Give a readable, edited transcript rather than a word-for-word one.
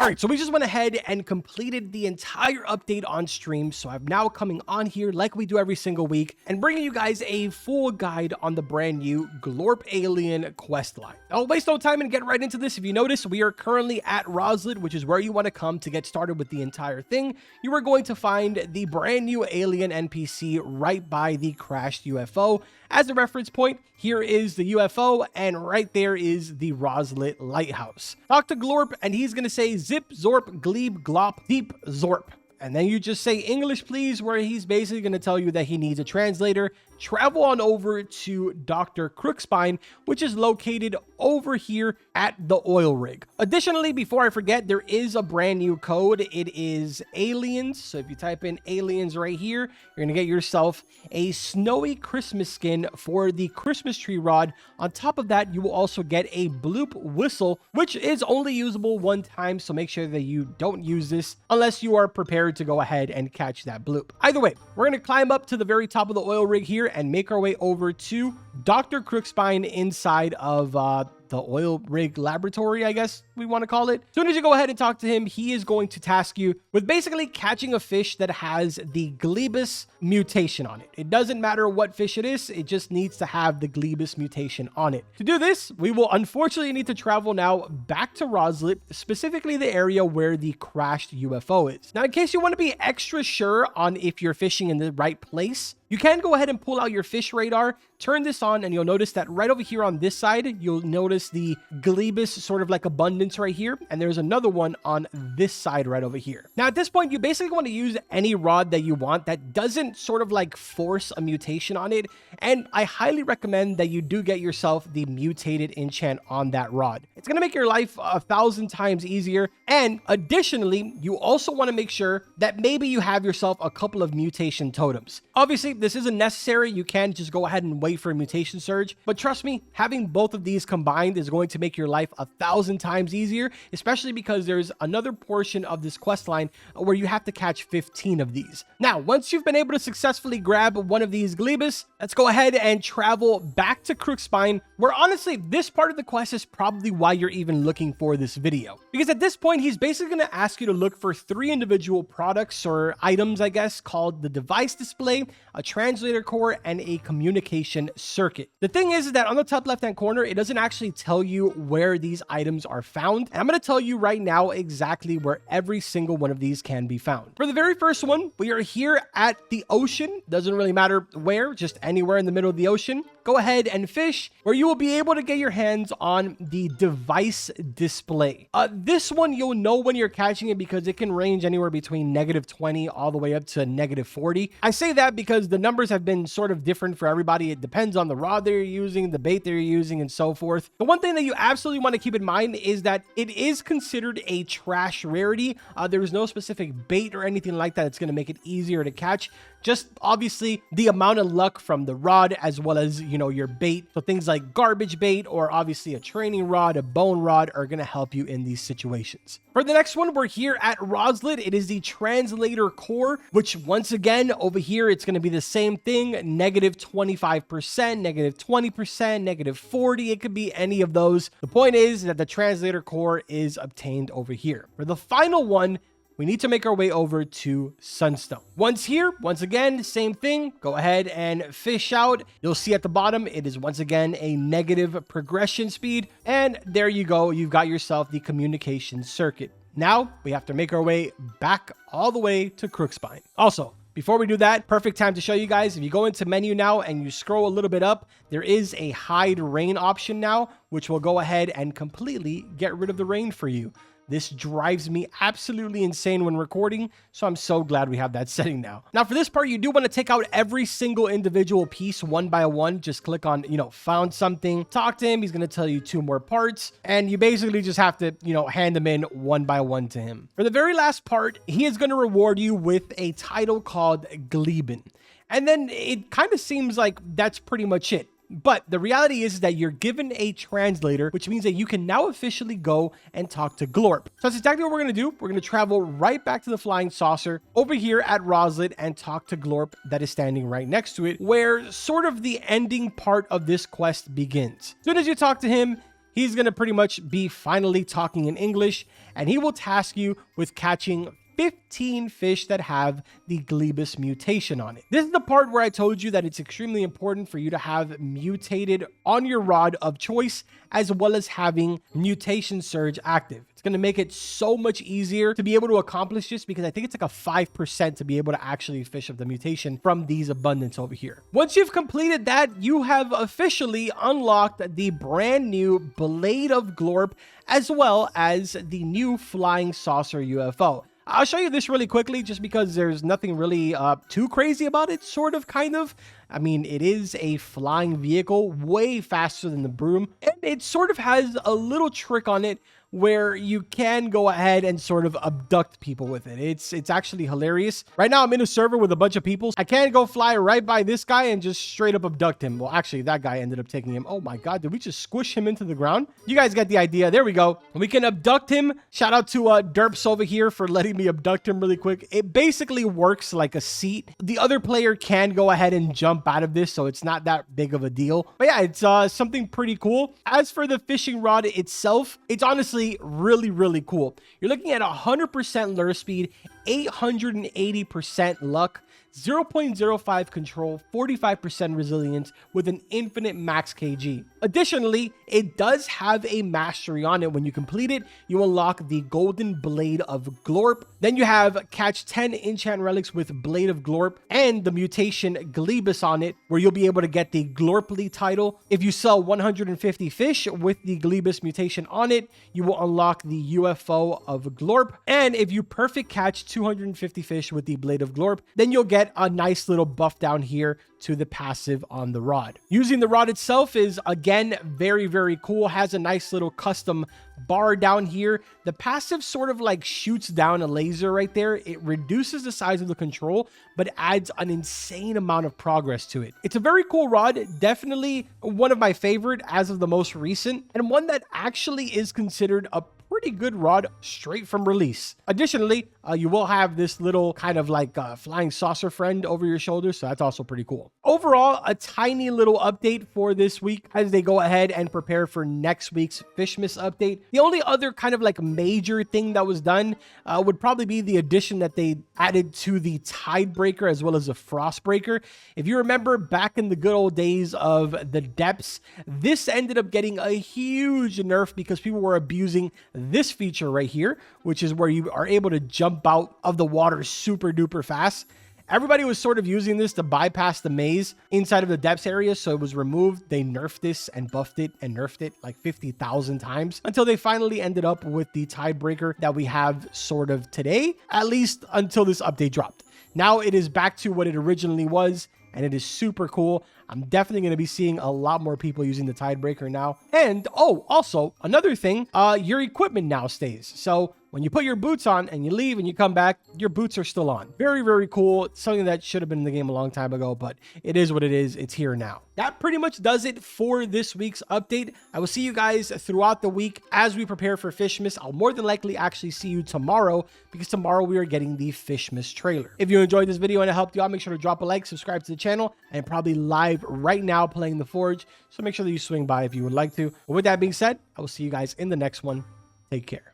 All right, so we just went ahead and completed the entire update on stream. So I'm now coming on here like we do every single week and bringing you guys a full guide on the brand new GLORP Alien quest line. I'll waste no time and get right into this. If you notice, we are currently at Roslet, which is where you want to come to get started with the entire thing. You are going to find the brand new alien NPC right by the crashed UFO. As a reference point, here is the UFO, and right there is the Roslet Lighthouse. Talk to GLORP, and he's going to say zip, zorp, glebe, glop, deep, zorp. And then you just say English, please, where he's basically going to tell you that he needs a translator. Travel on over to Dr. Crookspine, which is located over here at the oil rig. Additionally, before I forget, there is a brand new code. It is aliens. So if you type in aliens right here, you're going to get yourself a snowy Christmas skin for the Christmas tree rod. On top of that, you will also get a bloop whistle, which is only usable one time. So make sure that you don't use this unless you are prepared to go ahead and catch that bloop. Either way, we're going to climb up to the very top of the oil rig here and make our way over to Dr. Crookspine inside of the oil rig laboratory, I guess we want to call it. As soon as you go ahead and talk to him, he is going to task you with basically catching a fish that has the Glebus mutation on it. It doesn't matter what fish it is, it just needs to have the Glebus mutation on it. To do this, we will unfortunately need to travel now back to Roslet, specifically the area where the crashed UFO is. Now, in case you want to be extra sure on if you're fishing in the right place, you can go ahead and pull out your fish radar, turn this on, and you'll notice that right over here on this side, you'll notice the Glebus sort of like abundance right here, and there's another one on this side right over here. Now, at this point, you basically want to use any rod that you want that doesn't sort of like force a mutation on it, and I highly recommend that you do get yourself the mutated enchant on that rod. It's going to make your life 1,000 times easier, and additionally, you also want to make sure that maybe you have yourself a couple of mutation totems. Obviously, this isn't necessary. You can just go ahead and wait for a mutation surge. But trust me, having both of these combined is going to make your life 1,000 times easier, especially because there's another portion of this quest line where you have to catch 15 of these. Now, once you've been able to successfully grab one of these Glebus, let's go ahead and travel back to Crookspine, where honestly, this part of the quest is probably why you're even looking for this video. Because at this point, he's basically going to ask you to look for 3 individual products or items, I guess, called the device display, a translator core, and a communication circuit. The thing is that on the top left-hand corner, it doesn't actually tell you where these items are found. And I'm going to tell you right now exactly where every single one of these can be found. For the very first one, we are here at the ocean. Doesn't really matter where, just anywhere in the middle of the ocean. Go ahead and fish, where you will be able to get your hands on the device display. This one, you'll know when you're catching it because it can range anywhere between -20 all the way up to -40. I say that because the numbers have been sort of different for everybody. It depends on the rod they're using, the bait they're using, and so forth. The one thing that you absolutely want to keep in mind is that it is considered a trash rarity. There is no specific bait or anything like that. It's going to make it easier to catch. Just obviously the amount of luck from the rod as well as, you know, your bait. So things like garbage bait or obviously a training rod, a bone rod are going to help you in these situations. For the next one, we're here at Roslet. It is the translator core, which once again, over here, it's going to be the same thing, -25%, -20%, -40. It could be any of those. The point is that the translator core is obtained over here. For the final one, we need to make our way over to Sunstone. Once here, once again, same thing. Go ahead and fish out. You'll see at the bottom, it is once again a negative progression speed. And there you go. You've got yourself the communication circuit. Now we have to make our way back all the way to Crookspine. Also, before we do that, perfect time to show you guys, if you go into menu now and you scroll a little bit up, there is a hide rain option now, which will go ahead and completely get rid of the rain for you. This drives me absolutely insane when recording, so I'm so glad we have that setting now. Now, for this part, you do want to take out every single individual piece one by one. Just click on, found something, talk to him. He's going to tell you 2 more parts, and you basically just have to, hand them in one by one to him. For the very last part, he is going to reward you with a title called Gleben. And then it kind of seems like that's pretty much it. But the reality is that you're given a translator, which means that you can now officially go and talk to GLORP. So that's exactly what we're going to do. We're going to travel right back to the flying saucer over here at Roslet and talk to GLORP that is standing right next to it, where sort of the ending part of this quest begins. As soon as you talk to him, he's going to pretty much be finally talking in English, and he will task you with catching 15 fish that have the Glebus mutation on it. This is the part where I told you that it's extremely important for you to have mutated on your rod of choice, as well as having mutation surge active. It's going to make it so much easier to be able to accomplish this, because I think it's like a 5% to be able to actually fish up the mutation from these abundance over here. Once you've completed that, you have officially unlocked the brand new Blade of GLORP, as well as the new Flying Saucer UFO. I'll show you this really quickly just because there's nothing really too crazy about it, sort of, kind of. I mean, it is a flying vehicle, way faster than the broom, and it sort of has a little trick on it where you can go ahead and sort of abduct people with it. It's actually hilarious. Right now, I'm in a server with a bunch of people. I can go fly right by this guy and just straight up abduct him. Well, actually, that guy ended up taking him. Oh my God, did we just squish him into the ground? You guys get the idea. There we go. We can abduct him. Shout out to Derps over here for letting me abduct him really quick. It basically works like a seat. The other player can go ahead and jump out of this, so it's not that big of a deal. But yeah, it's something pretty cool. As for the fishing rod itself, it's honestly really cool. You're looking at 100% lure speed, 880% luck, 0.05 control, 45% resilience with an infinite max kg. Additionally, it does have a mastery on it. When you complete it, you unlock the Golden Blade of GLORP. Then you have catch 10 enchant relics with Blade of GLORP and the mutation Glebus on it, where you'll be able to get the GLORPly title. If you sell 150 fish with the Glebus mutation on it, you will unlock the UFO of GLORP. And if you perfect catch 250 fish with the Blade of GLORP, then you'll get a nice little buff down here to the passive on the rod. Using the rod itself is, again, very cool. Has a nice little custom bar down here. The passive sort of like shoots down a laser right there. It reduces the size of the control, but adds an insane amount of progress to it. It's a very cool rod. Definitely one of my favorite as of the most recent, and one that actually is considered a pretty good rod straight from release. Additionally, you will have this little kind of like flying saucer friend over your shoulder, so that's also pretty cool. Overall, a tiny little update for this week as they go ahead and prepare for next week's Fishmas update. The only other kind of like major thing that was done would probably be the addition that they added to the Tide Breaker as well as the Frost Breaker. If you remember back in the good old days of the depths, this ended up getting a huge nerf because people were abusing this feature right here, which is where you are able to jump out of the water super duper fast. Everybody was sort of using this to bypass the maze inside of the depths area, so it was removed. They nerfed this and buffed it and nerfed it like 50,000 times until they finally ended up with the Tide Breaker that we have sort of today, at least until this update dropped. Now it is back to what it originally was, and it is super cool. I'm definitely going to be seeing a lot more people using the Tide Breaker now. And, oh, also, another thing, your equipment now stays. So when you put your boots on and you leave and you come back, your boots are still on. Very cool. It's something that should have been in the game a long time ago, but it is what it is. It's here now. That pretty much does it for this week's update. I will see you guys throughout the week as we prepare for Fishmas. I'll more than likely actually see you tomorrow, because tomorrow we are getting the Fishmas trailer. If you enjoyed this video and it helped you out, make sure to drop a like, subscribe to the channel, and probably live right now playing the Forge. So make sure that you swing by if you would like to. But with that being said, I will see you guys in the next one. Take care.